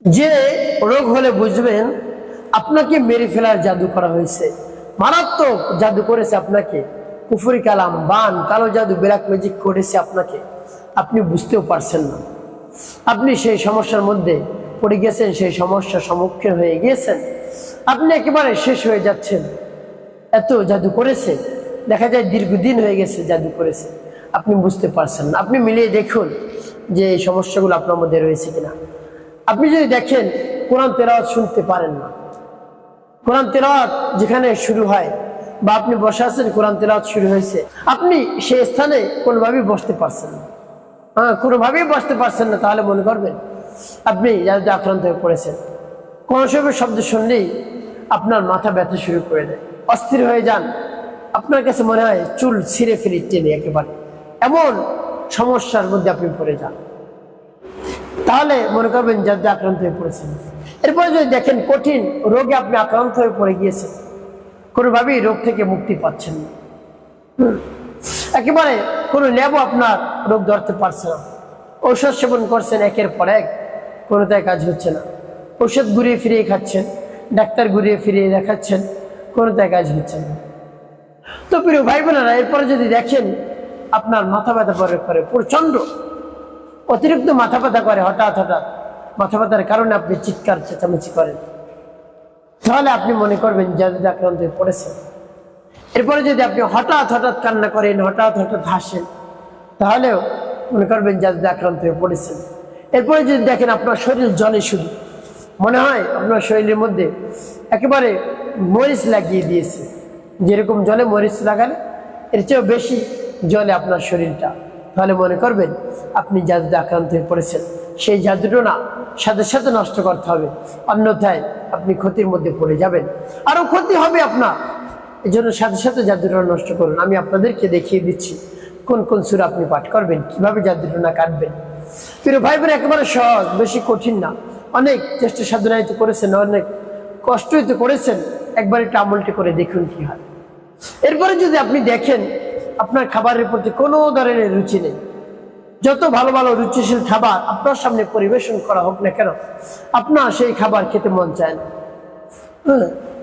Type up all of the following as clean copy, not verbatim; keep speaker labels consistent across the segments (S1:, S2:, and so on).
S1: যে রোগ হলে বুঝবেন আপনাকে মেরে ফেলার জাদু করা হয়েছে, মারাত্মক জাদু করেছে আপনাকে, কুফরি কালাম, বান, কালো জাদু, ব্ল্যাক ম্যাজিক করেছে আপনাকে, আপনি বুঝতেও পারছেন না। আপনি সেই সমস্যার মধ্যে পড়ে গেছেন, সেই সমস্যার সম্মুখীন হয়ে গিয়েছেন, আপনি একেবারে শেষ হয়ে যাচ্ছেন। এত জাদু করেছে, দেখা যায় দীর্ঘদিন হয়ে গেছে জাদু করেছে, আপনি বুঝতে পারছেন না। আপনি মিলিয়ে দেখুন যে এই সমস্যাগুলো আপনার মধ্যে রয়েছে কিনা। আপনি যদি দেখেন কোরআন তেলাওয়াত শুনতে পারেন না, কোরআন তেলাওয়াত যেখানে শুরু হয় বা আপনি বসে আছেন কোরআন তেলাওয়াত শুরু হয়েছে, আপনি সেই স্থানে কোনোভাবেই বসতে পারছেন না, কোনোভাবেই বসতে পারছেন না, তাহলে মনে করবেন আপনি জাদুতে আক্রান্ত হয়ে পড়েছেন। কোন সময় শব্দ শুনলেই আপনার মাথা ব্যথা শুরু করে দেয়, অস্থির হয়ে যান, আপনার কাছে মনে হয় চুল ছিঁড়ে ফেলে টেনে একেবারে, এমন সমস্যার মধ্যে আপনি পড়ে যান, তাহলে মনে করবেন জাদুতে আক্রান্ত হয়ে পড়েছেন। এরপরে যদি দেখেন কঠিন রোগে আপনি আক্রান্ত হয়ে পড়ে গিয়েছেন, কোনোভাবেই রোগ থেকে মুক্তি পাচ্ছেন না, একেবারে কোনো লেবু আপনার রোগ ধরতে পারছে না, ঔষধ সেবন করছেন একের পর এক, কোনোটাই কাজ হচ্ছে না, ঔষধ ঘুরিয়ে ফিরিয়ে খাচ্ছেন, ডাক্তার ঘুরিয়ে ফিরিয়ে দেখাচ্ছেন, কোনোটাই কাজ হচ্ছে না। তো প্রিয় ভাই বোনেরা, এরপরে যদি দেখেন আপনার মাথা ব্যথা করে প্রচন্ড অতিরিক্ত মাথা ব্যথা করে, হঠাৎ হঠাৎ মাথা ব্যথার কারণে আপনি চিৎকার চেঁচামেচি করেন, তাহলে আপনি মনে করবেন জাদুতে আক্রান্ত হয়ে পড়েছেন। এরপরে যদি আপনি হঠাৎ হঠাৎ কান্না করেন, হঠাৎ হঠাৎ হাসেন, তাহলেও মনে করবেন জাদুতে আক্রান্ত হয়ে পড়েছেন। এরপরে যদি দেখেন আপনার শরীর জলে শুধু, মনে হয় আপনার শরীরের মধ্যে একেবারে মরিচ লাগিয়ে দিয়েছে, যেরকম জলে মরিচ লাগালে এর চেয়েও বেশি জলে আপনার শরীরটা, তাহলে মনে করবেন আপনি জাদুতে আক্রান্ত হয়ে পড়েছেন। সেই জাদুটা না সাথে সাথে নষ্ট করতে হবে, অন্যথায় আপনি ক্ষতির মধ্যে পড়ে যাবেন, আরো ক্ষতি হবে আপনার। এই জন্য সাথে সাথে জাদুটা নষ্ট করুন। আমি আপনাদেরকে দেখিয়ে দিচ্ছি কোন কোন সূরা আপনি পাঠ করবেন, কিভাবে জাদুটা না কাটবেন। প্রিয় ভাই বোন, একেবারে সহজ, বেশি কঠিন না। অনেক চেষ্টা সাধনায় তো করেছেন, অনেক কষ্টই তো করেছেন, একবার একটু আমলটি করে দেখুন কি হয়। এরপরে যদি আপনি দেখেন আপনার খাবারের প্রতি কোনো ধরনের রুচি নেই, যত ভালো ভালো রুচিশীল খাবার আপনার সামনে পরিবেশন করা হোক না কেন, আপনার সেই খাবার খেতে মন চায় না।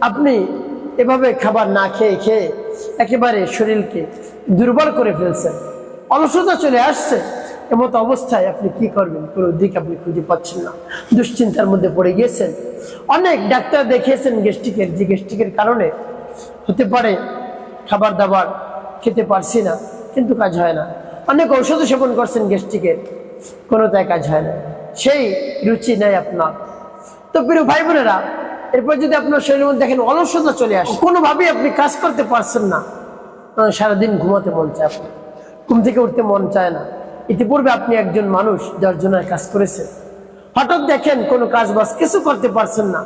S1: আপনি এভাবে খাবার না খেয়ে খেয়ে একেবারে শরীরকে দুর্বল করে ফেলছেন, অলসতা চলে আসছে, এমতো অবস্থায় আপনি কি করবেন, কোনো দিক আপনি খুঁজে পাচ্ছেন না, দুশ্চিন্তার মধ্যে পড়ে গিয়েছেন। অনেক ডাক্তার দেখিয়েছেন গ্যাস্ট্রিকের, যে গ্যাস্ট্রিকের কারণে হতে পারে খাবার দাবার খেতে পারছি না, কিন্তু কাজ হয় না। অনেক ঔষধ সেবন করছেন গ্যাস্ট্রিকের, কোনোটাই কাজ হয় না, সেই রুচি নেই আপনার। তো প্রিয় ভাই বোনেরা, এরপর যদি আপনার শরীরের মধ্যে দেখেন অলসতা চলে আসে, কোনোভাবেই আপনি কাজ করতে পারছেন না, সারাদিন ঘুমাতে মন চায়, আপনার ঘুম থেকে উঠতে মন চায় না। ইতিপূর্বে আপনি একজন মানুষ 10 জনের কাজ করেছেন, হঠাৎ দেখেন কোনো কাজ বাজ কিছু করতে পারছেন না,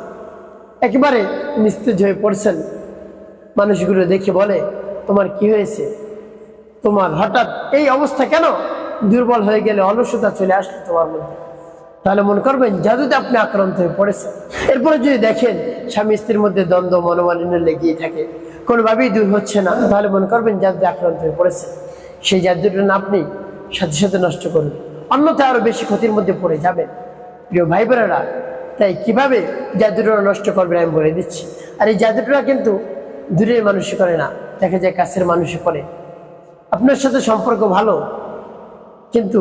S1: একেবারে নিস্তেজ হয়ে পড়ছেন। মানুষগুলো দেখে বলে, তোমার কি হয়েছে, তোমার হঠাৎ এই অবস্থা কেন, দুর্বল হয়ে গেলে, অলসতা চলে আসলো তোমার মধ্যে, তাহলে মনে করবেন জাদুতে আপনি আক্রান্ত হয়ে পড়েছেন। এরপরে যদি দেখেন স্বামী স্ত্রীর মধ্যে দ্বন্দ্ব, মনোমালিন্য লেগেই থাকে, কোনোভাবেই দূর হচ্ছে না, তাহলে মনে করবেন জাদুতে আক্রান্ত হয়ে পড়েছেন। সেই জাদুটা না আপনি সাথে সাথে নষ্ট করুন, অন্যথায় আরো বেশি ক্ষতির মধ্যে পড়ে যাবেন। প্রিয় ভাই বোনেরা, তাই কিভাবে জাদুটা নষ্ট করবেন আমি বলে দিচ্ছি। আর এই জাদুটা কিন্তু দূরের মানুষই করে না, দেখা যায় কাছের মানুষই করে। আপনার সাথে সম্পর্ক ভালো, কিন্তু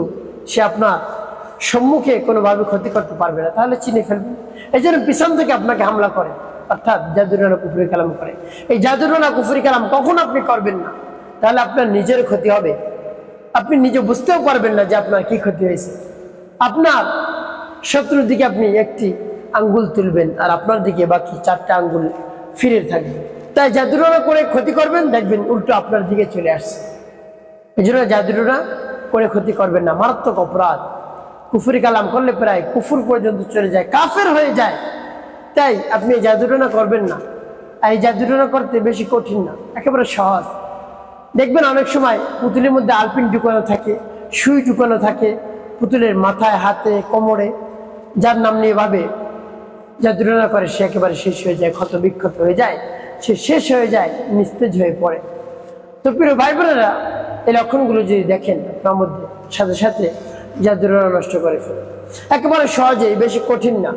S1: সে আপনার সম্মুখে কোনোভাবে ক্ষতি করতে পারবে না, তাহলে চিনে ফেলবেন। এই জন্য পিছন থেকে আপনাকে হামলা করে, অর্থাৎ জাদুটনা কুফরি কালাম করে। এই জাদুটনা কুফরি কালাম কখন আপনি করবেন না, তাহলে আপনার নিজের ক্ষতি হবে, আপনি নিজে বুঝতেও পারবেন না যে আপনার কি ক্ষতি হয়েছে। আপনার শত্রুর দিকে আপনি একটি আঙ্গুল তুলবেন, আর আপনার দিকে বাকি 4টা আঙ্গুল ফিরে থাকবে। তাই জাদুটনা করে ক্ষতি করবেন, দেখবেন উল্টো আপনার দিকে চলে আসছে। এই জন্য জাদুটনা করে ক্ষতি করবেন না, মারাত্মক অপরাধ। কুফরি কালাম করলে প্রায় কুফর পর্যন্ত চলে যায়, কাফের হয়ে যায়। তাই আপনি এই জাদুটনা করবেন না। এই জাদুটনা করতে বেশি কঠিন না, একেবারে সহজ। দেখবেন অনেক সময় পুতুলের মধ্যে আলপিন ঢুকানো থাকে, সুই ঢুকানো থাকে পুতুলের মাথায়, হাতে, কোমরে। যার নাম নিয়ে ভাবে জাদুটনা করে, সে একেবারে শেষ হয়ে যায়, ক্ষত বিক্ষত হয়ে যায়, সে শেষ হয়ে যায়, নিস্তেজ হয়ে পড়ে। তো প্রিয় ভাই বোনেরা, এই লক্ষণগুলো যদি দেখেন আপনার মধ্যে, সাথে সাথে জাদুটনা নষ্ট করে ফেলে, একেবারে সহজেই, বেশি কঠিন না।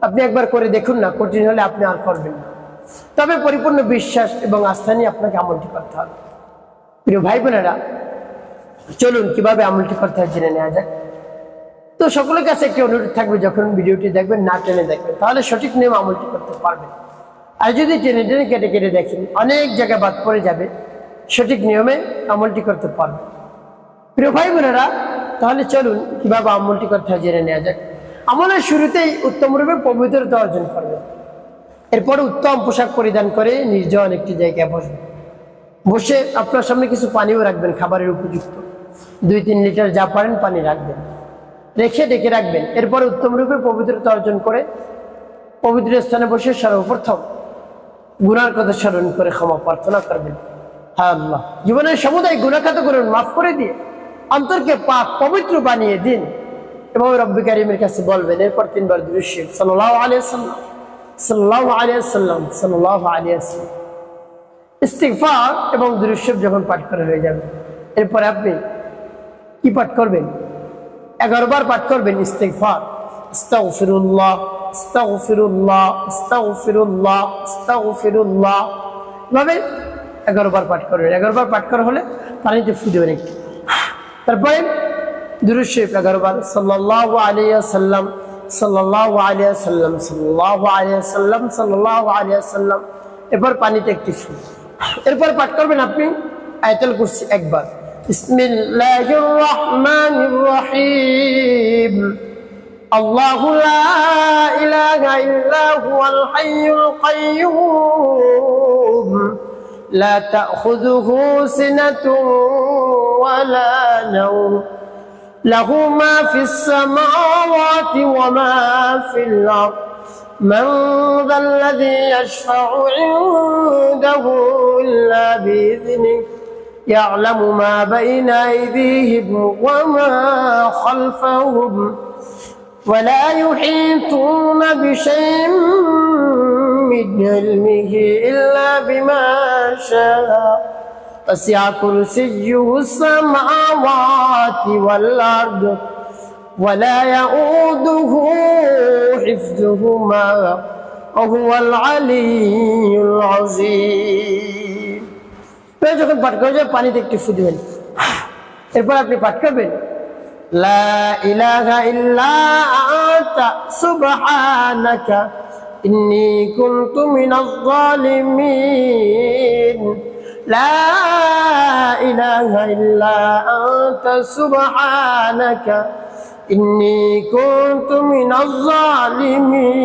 S1: আপনি একবার করে দেখুন না, কঠিন হলে আপনি আর করবেন না। তবে পরিপূর্ণ বিশ্বাস এবং আস্থা নিয়ে আপনাকে আমলটি করতে হবে। প্রিয় ভাই বোনেরা, চলুন কিভাবে আমলটি করতে হয় জেনে নেওয়া যায়। তো সকলের কাছে একটি অনুরোধ থাকবে, যখন ভিডিওটি দেখবেন না টেনে দেখবেন, তাহলে সঠিক নিয়ম আমলটি করতে পারবেন। আর যদি টেনে টেনে কেটে কেটে দেখেন, অনেক জায়গায় বাদ পড়ে যাবে, সঠিক নিয়মে আমলটি করতে পারবেন। প্রিয় ভাই বোনেরা, তাহলে চলুন কিভাবে আমলটি করতে হয় জেনে নেওয়া যাক। আমলের শুরুতেই উত্তম রূপে পবিত্রতা অর্জন করবেন। এরপরে উত্তম পোশাক পরিধান করে নির্জন একটি জায়গায় বসবেন। বসে আপনার সামনে কিছু পানিও রাখবেন, খাবারের উপযুক্ত 2-3 লিটার যা পারেন পানি রাখবেন, রেখে ডেকে রাখবেন। এরপরে উত্তম রূপে পবিত্রতা অর্জন করে পবিত্র স্থানে বসে সর্বপ্রথম গুনার কথা স্মরণ করে ক্ষমা প্রার্থনা করবেন। হ্যাঁ আল্লাহ, জীবনের সমুদায় গুনাখাত করুন, মাফ করে দিয়ে অন্তরকে পাক পবিত্র বানিয়ে দিন, এবং রব্বি কারীমের কাছে বলবেন। এরপর 3 বার দুরূদ শরীফ সাল্লাল্লাহু আলাইহি ওয়াসাল্লাম, সাল্লাল্লাহু আলাইহি ওয়াসাল্লাম, সাল্লাল্লাহু আলাইহি ওয়াসাল্লাম ইস্তিগফার এবং দুরূদ শরীফ যখন পাঠ করা হয়ে যাবে, এরপর আপনি কি পাঠ করবেন? 11 বার পাঠ করবেন ইস্তিগফার, আস্তাগফিরুল্লাহ, আস্তাগফিরুল্লাহ, আস্তাগফিরুল্লাহ, আস্তাগফিরুল্লাহ, এভাবে 11 বার পাঠ করবেন। 11 বার পাঠ করা হলে পানিতে ফু দেবেন একটু। তারপরে দুরূদ শরীফ 11 বার, সাল্লাল্লাহু আলাইহি ওয়াসাল্লাম, সাল্লাল্লাহু আলাইহি ওয়াসাল্লাম, সাল্লাল্লাহু আলাইহি ওয়াসাল্লাম, সাল্লাল্লাহু আলাইহি ওয়াসাল্লাম, এরপর পানিতে একটি ফু। এরপর পাঠ করবেন আপনি আয়াতুল কুরসি 1 বার। বিসমিল্লাহির রহমানির রহিম, আল্লাহু লা ইলাহা ইল্লা হুয়াল হাইয়ুল কাইয়্যুম, লা তাখুযুহু সিনাতুন ওয়ালা নাওম, লাহু মা ফিস সামাওয়াতি ওয়া মা ফিল আরদ, মান যাল্লাযী ইয়াশফা'ু 'ইনদাহু ইল্লা বিইذনিহি, ইয়া'লামু মা বাইনা আইদিহিম ওয়া মা খালফাহুম, ওয়া লা ইউহীতুনা বিশাইইন মিন ইলমিহি ইল্লা বিমা শাআ, وسع كرسيه السماوات والأرض ولا يؤوده حفظهما وهو العلي العظيم। যখন পাঠ করে যায় পানিতে একটু ফু দিবেন। এরপর আপনি পাঠ করবেন লা ইলাহা ইল্লা আনতা সুবহানাকা ইন্নী কুনতু মিনাজ জালিমিন, لا إله إلا أنت سبحانك إني كنت من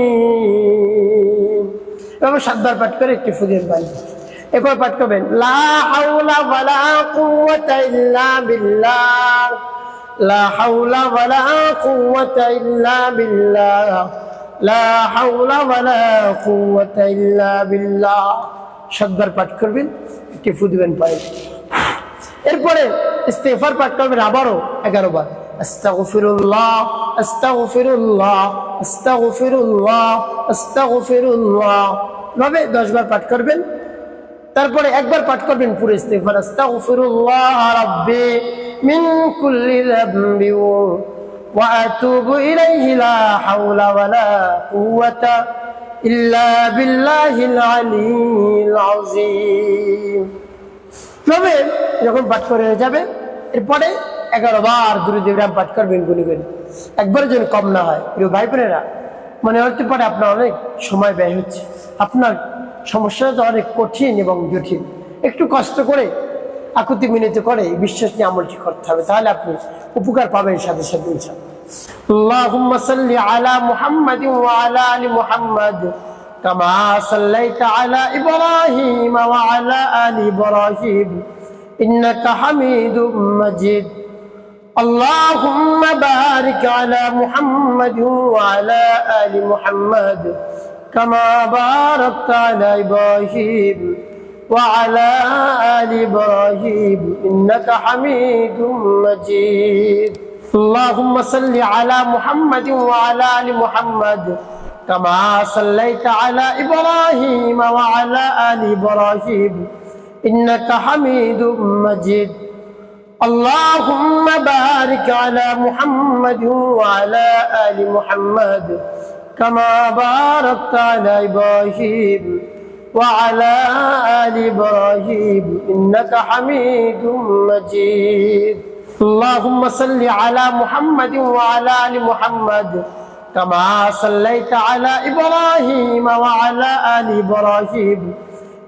S1: الظالمين। এবার 7 বার পাঠ করে একটি ফু দিবেন পানি। এরপর পাঠ করবেন লা হাওলা ওয়ালা কুওয়াতা ইল্লা বিল্লাহ, লা হাওলা ওয়ালা কুওয়াতা ইল্লা বিল্লাহ, লা হাওলা ওয়ালা কুওয়াতা ইল্লা বিল্লাহ। 7 বার পাঠ করবেন, একটি ফু দিবেন পানি। এরপরে ইস্তিগফার পাঠ করবেন আবারও 11 বার, আস্তাগফিরুল্লাহ, আস্তাগফিরুল্লাহ, আস্তাগফিরুল্লাহ, আস্তাগফিরুল্লাহ, ভাবে 10 বার পাঠ করবেন। তারপরে একবার পাঠ করবেন পুরো ইস্তিগফার, আস্তাগফিরুল্লাহ রাব্বি মিন কুল্লি যামবি ওয়া আতুবু ইলাইহি, লা হাওলা ওয়ালা কুওয়াতা ইল্লা বিল্লাহিল আলিয়্যিল আযীম। তবে যখন পাঠ করে হয়ে যাবে, এরপরে 11 বার দুরূদ ইব্রাহিম পাঠ করবেন গুনি গুনি, একবারের জন্য কম না হয়। প্রিয় ভাই বোনেরা, মনে হতে পারে আপনার অনেক সময় ব্যয় হচ্ছে, আপনার সমস্যাটা অনেক কঠিন এবং জটিল। একটু কষ্ট করে আকুতি মিনতি করে বিশ্বাস নিয়ে আমলটি করতে হবে, তাহলে আপনি উপকার পাবেন সাথে সাথে ইনশাআল্লাহ। আল্লাহুম্মা সাল্লি আলা মুহাম্মাদিন ওয়া আলা আলি মুহাম্মাদ কামা সাল্লাইতা আলা ইব্রাহিম ওয়া আলা আলি ইব্রাহিম ইন্নাকা হামিদুম মাজিদ। আল্লাহুম্মা বারিক আলা মুহাম্মাদিন ওয়া আলা আলি মুহাম্মাদ কামা বারাকতা আলা ইব্রাহিম ওয়া আলা আলি ইব্রাহিম ইন্নাকা হামিদুম মাজিদ। اللهم صل على محمد وعلى ال محمد كما صليت على ابراهيم وعلى ال ابراهيم انك حميد مجيد. اللهم بارك على محمد وعلى ال محمد كما باركت على إبراهيم وعلى آل إبراهيم إنك حميد مجيد اللهم صل على محمد وعلى آل محمد كما صليت على إبراهيم وعلى آل إبراهيم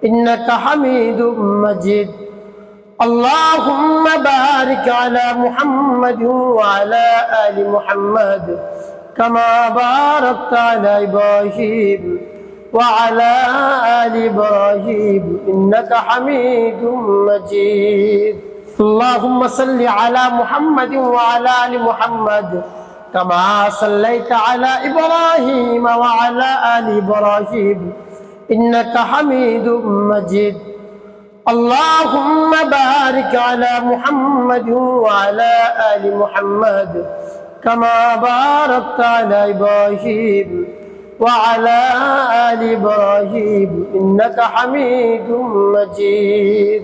S1: إنك حميد مجيد اللهم بارك على محمد وعلى آل محمد كما باركت على إبراهيم وعلى آل إبراهيم إنك حميد مجيد اللهم صل على محمد وعلى آل محمد كما صليت على إبراهيم وعلى آل إبراهيم إنك حميد مجيد اللهم بارك على محمد وعلى آل محمد كما باركت على إبراهيم وعلى آل إبراهيم إنك حميد مجيد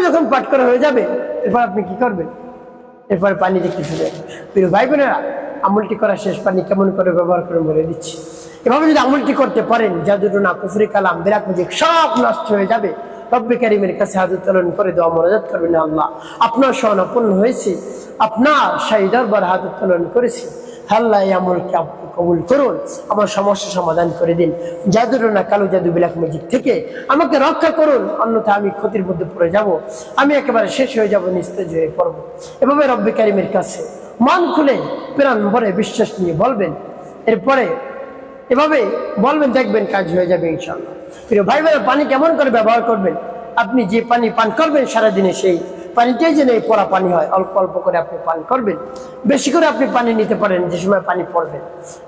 S1: যখন পাঠ করা হয়ে যাবে এরপর আপনি কি করবেন এরপর পানি দেখতে শুরু প্রিয় ভাই বোনেরা আমলটি করা শেষ পানি কেমন করে ব্যবহার করবেন বলে দিচ্ছি এভাবে যদি আমলটি করতে পারেন জাদুটোনা কুফরি কালাম বিরাট মুজিক সব নষ্ট হয়ে যাবে রব্বে কারীমের কাছে হাত উত্তোলন করে দোয়া মোনাজাত করবেন আল্লাহ আপনার শরণাপন্ন হয়েছি আপনার শাহী দরবার হাত উত্তোলন করেছি আল্লাহ এই আমলকে আপনি কবুল করুন আমার সমস্যা সমাধান করে দিন জাদুটোনা কালো জাদু বিলাক ম্যাজিক থেকে আমাকে রক্ষা করুন অন্যথা আমি ক্ষতির মধ্যে পড়ে যাব আমি একেবারে শেষ হয়ে যাব নিস্তেজ হয়ে পড়ব এভাবে রব্বে কারীমের কাছে মন খুলে প্রাণ ভরে বিশ্বাস নিয়ে বলবেন এরপরে এভাবে বলবেন দেখবেন কাজ হয়ে যাবে ইনশাআল্লাহ প্রিয় ভাই বোনেরা পানি কেমন করে ব্যবহার করবেন আপনি যে পানি পান করবেন সারাদিনে সেই পানিটাই যেন এই পড়া পানি হয় অল্প অল্প করে আপনি পান করবেন বেশি করে আপনি পানি নিতে পারেন যে সময় পানি পড়বেন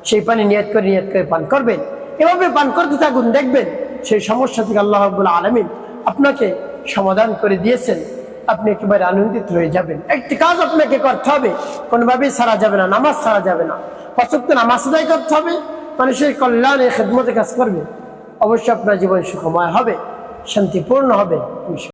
S1: সেই পানি নিয়ত করে পান করবেন এভাবে পান করতে থাকুন দেখবেন সেই সমস্যা থেকে আল্লাহ রাব্বুল আলামিন আপনাকে সমাধান করে দিয়েছেন আপনি একেবারে আনন্দিত হয়ে যাবেন একটি কাজ আপনাকে করতে হবে কোনোভাবেই ছাড়া যাবে না নামাজ ছাড়া যাবে না ৫ ওয়াক্ত নামাজ আদায় করতে হবে মানুষের কল্যাণে খেদমতে কাজ করবে অবশ্যই আপনার জীবন সুখময় হবে শান্তিপূর্ণ হবে